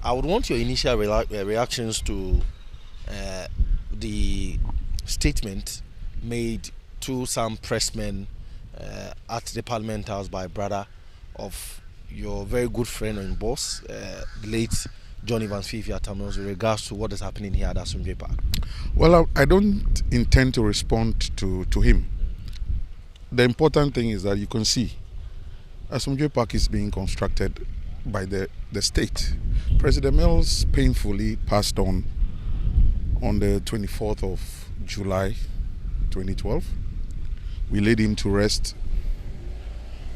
I would want your initial reactions to the statement made to some pressmen at the Parliament House by brother of your very good friend and boss, late John Evans Fifi Atta with regards to what is happening here at Asumdwe Park. Well, I don't intend to respond to him. The important thing is that you can see Asumdwe Park is being constructed by the state. President Mills painfully passed on the 24th of July 2012. We laid him to rest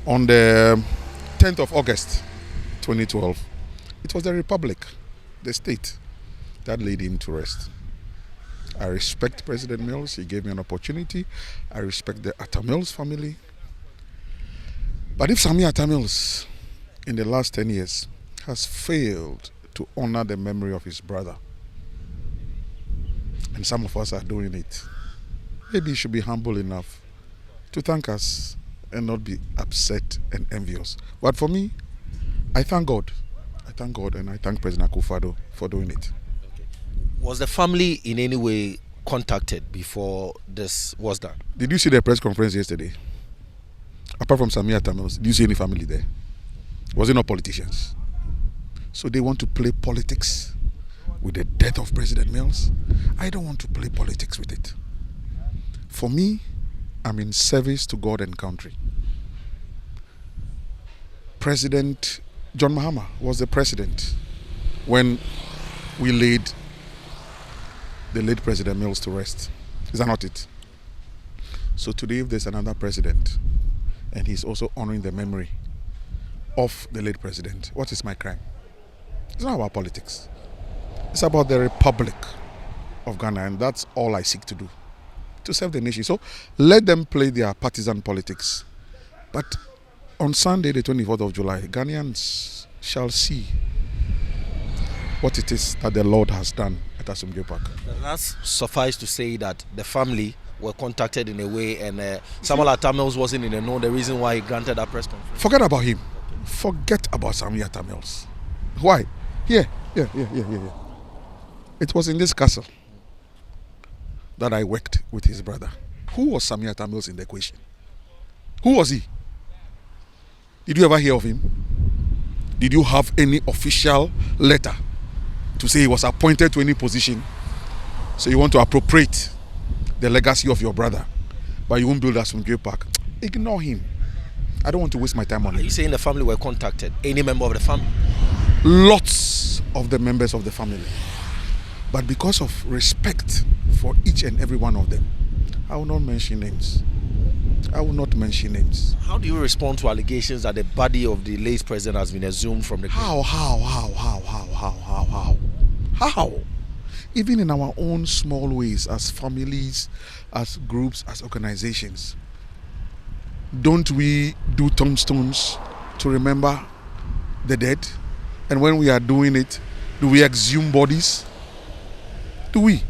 on the 10th of August 2012. It was the Republic, the state, that laid him to rest. I respect President Mills. He gave me an opportunity. I respect the Atta Mills family. But if Sami Atta Mills, in the last 10 years, has failed to honor the memory of his brother, and some of us are doing it, maybe he should be humble enough to thank us and not be upset and envious. But for me, I thank God. I thank God and I thank President Akufo-Addo for doing it. Was the family in any way contacted before this was done? Did you see the press conference yesterday? Apart from Sami Atta Mills, did you see any family there? Was it not politicians? So they want to play politics with the death of President Mills? I don't want to play politics with it. For me, I'm in service to God and country. President John Mahama was the president when we laid the late President Mills to rest. Is that not it? So today, if there's another president and he's also honoring the memory of the late president, what is my crime? It's not about politics. It's about the Republic of Ghana, and that's all I seek to do, to serve the nation. So let them play their partisan politics. But on Sunday, the 24th of July, Ghanaians shall see what it is that the Lord has done at Asumdwe Park. That's suffice to say that the family were contacted in a way, and Samuel Atta Mills wasn't in the know the reason why he granted that press conference. Forget about him. Forget about Sami Atta Mills. Why? Yeah. It was in this castle that I worked with his brother. Who was Sami Atta Mills in the equation? Who was he? Did you ever hear of him? Did you have any official letter to say he was appointed to any position? So you want to appropriate the legacy of your brother, but you won't build Asumdwe Park. Ignore him. I don't want to waste my time on it. Are you saying the family were contacted? Any member of the family? Lots of the members of the family. But because of respect for each and every one of them, I will not mention names. I will not mention names. How do you respond to allegations that the body of the late president has been exhumed from the... How? Even in our own small ways, as families, as groups, as organizations, don't we do tombstones to remember the dead? And when we are doing it, do we exhume bodies? Do we?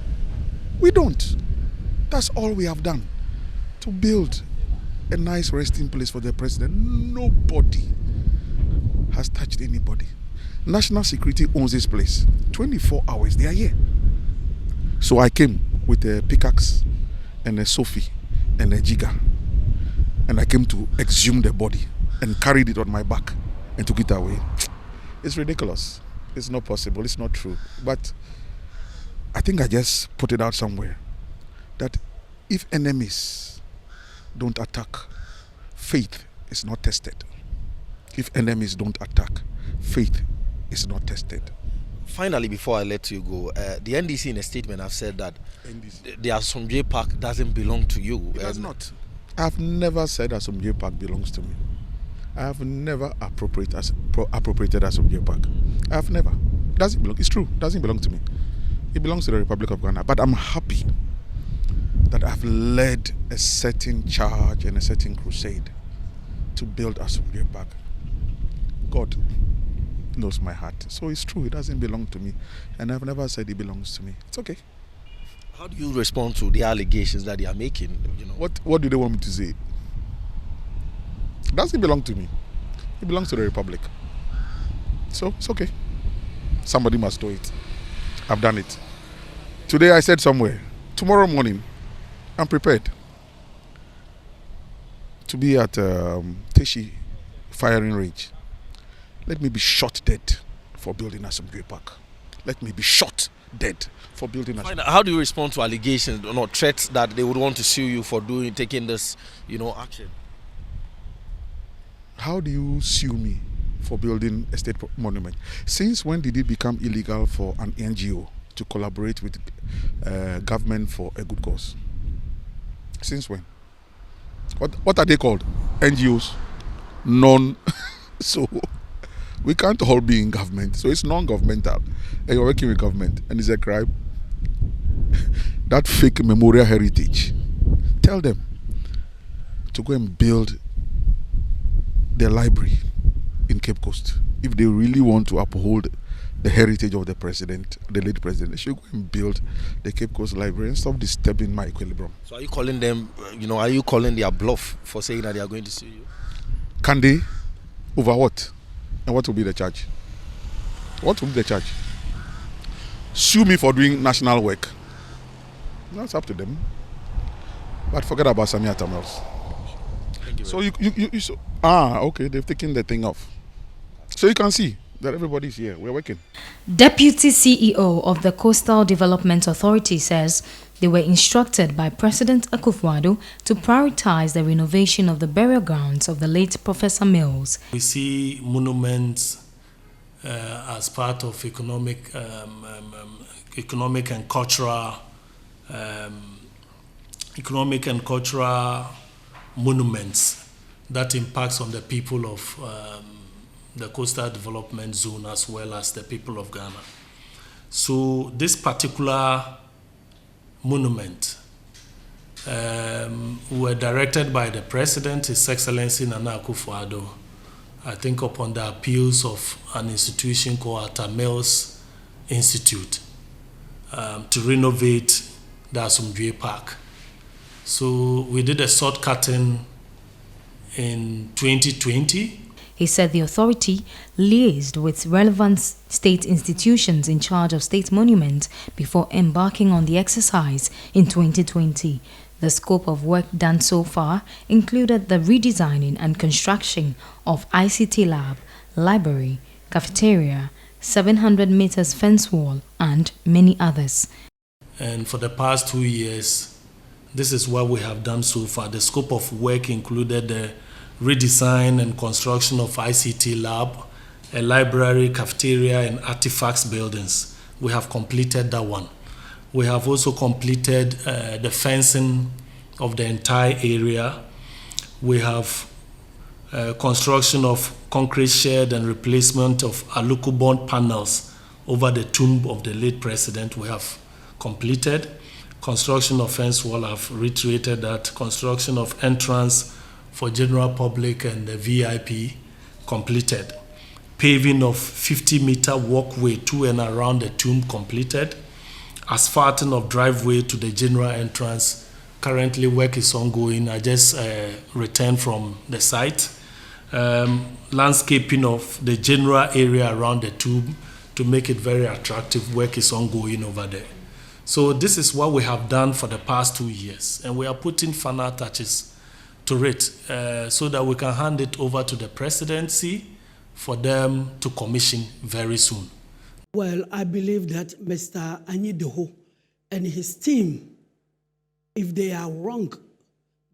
We don't. That's all we have done, to build a nice resting place for the president. Nobody has touched anybody. National security owns this place. 24 hours, they are here. So I came with a pickaxe and a sophie and a jigger, and I came to exhume the body and carried it on my back and took it away. It's ridiculous. It's not possible. It's not true. But I think I just put it out somewhere that if enemies don't attack, faith is not tested. If enemies don't attack, faith is not tested. Finally, before I let you go, the NDC in a statement have said that the Asumdwe Park doesn't belong to you. It does not. I've never said Asumdwe Park belongs to me. I have never appropriated Asumdwe Park. I have never. Doesn't belong. It's true. Doesn't belong to me. It belongs to the Republic of Ghana. But I'm happy that I've led a certain charge and a certain crusade to build Asumdwe Park. God knows my heart. So it's true. It doesn't belong to me. And I've never said it belongs to me. It's okay. How do you respond to the allegations that they are making? What do they want me to say? It doesn't belong to me. It belongs to the Republic. So it's okay. Somebody must do it. I've done it. Today I said somewhere, tomorrow morning, I'm prepared to be at Teshi firing range. Let me be shot dead for building Assembly Park. Let me be shot dead for building Assembly Park. How do you respond to allegations or not threats that they would want to sue you for taking this, action? How do you sue me for building a state monument? Since when did it become illegal for an NGO to collaborate with government for a good cause? Since when? What are they called? NGOs? So we can't all be in government. So it's non-governmental. And you're working with government and it's a crime. That fake memorial heritage. Tell them to go and build their library in Cape Coast. If they really want to uphold the heritage of the president, the late president, they should go and build the Cape Coast Library and stop disturbing my equilibrium. So are you calling them, are you calling their bluff for saying that they are going to sue you? Can they? Over what? And what will be the charge? What will be the charge? Sue me for doing national work. That's up to them. But forget about Samia Tamils. Thank you. So okay, they've taken the thing off. So you can see that everybody's here. We're working. Deputy CEO of the Coastal Development Authority says they were instructed by President Akufo-Addo to prioritize the renovation of the burial grounds of the late Professor Mills. We see monuments as part of economic and cultural monuments that impacts on the people of the Coastal Development Zone as well as the people of Ghana. So this particular monument were directed by the President, His Excellency Nana Akufo-Addo, I think upon the appeals of an institution called Atta Mills Institute to renovate the Asomdwe Park. So we did a short cutting in 2020. He said the authority liaised with relevant state institutions in charge of state monuments before embarking on the exercise in 2020. The scope of work done so far included the redesigning and construction of ICT lab, library, cafeteria, 700 meters fence wall, and many others. And for the past 2 years, this is what we have done so far. The scope of work included the redesign and construction of ICT lab, a library, cafeteria, and artifacts buildings. We have completed that one. We have also completed the fencing of the entire area. We have construction of concrete shed and replacement of alucobond panels over the tomb of the late president. We have completed. Construction of fence wall, I've reiterated that. Construction of entrance for general public and the VIP completed. Paving of 50-meter walkway to and around the tomb completed. Asphalting of driveway to the general entrance. Currently work is ongoing. I just returned from the site. Landscaping of the general area around the tomb to make it very attractive. Work is ongoing over there. So this is what we have done for the past 2 years. And we are putting final touches to it so that we can hand it over to the presidency for them to commission very soon. Well, I believe that Mr. Anyidohu and his team, if they are wrong,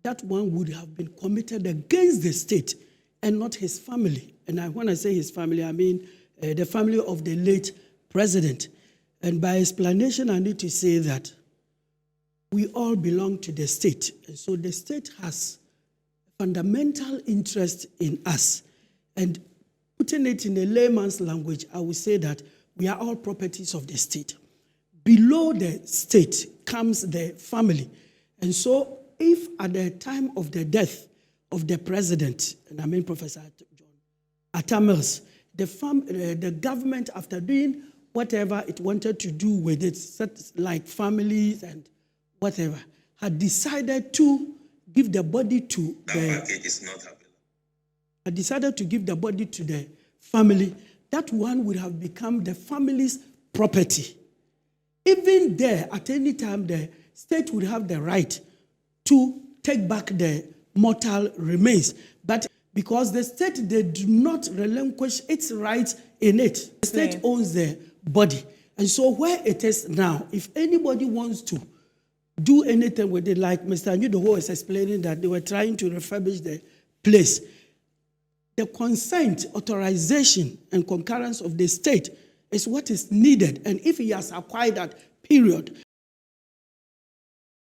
that one would have been committed against the state and not his family. And when I say his family, I mean the family of the late president. And by explanation, I need to say that we all belong to the state. And so the state has fundamental interest in us. And putting it in a layman's language, I would say that we are all properties of the state. Below the state comes the family. And so if at the time of the death of the president, and I mean Professor John Atta Mills, the government, after doing whatever it wanted to do with it, like families and whatever, had decided to give the body to the family. that one would have become the family's property. Even there, at any time, the state would have the right to take back the mortal remains. But because the state, they do not relinquish its rights in it. The state owns the body. And so where it is now, if anybody wants to do anything with it, like Mr. Anyidohu is explaining that they were trying to refurbish the place, the consent, authorization, and concurrence of the state is what is needed. And if he has acquired that period,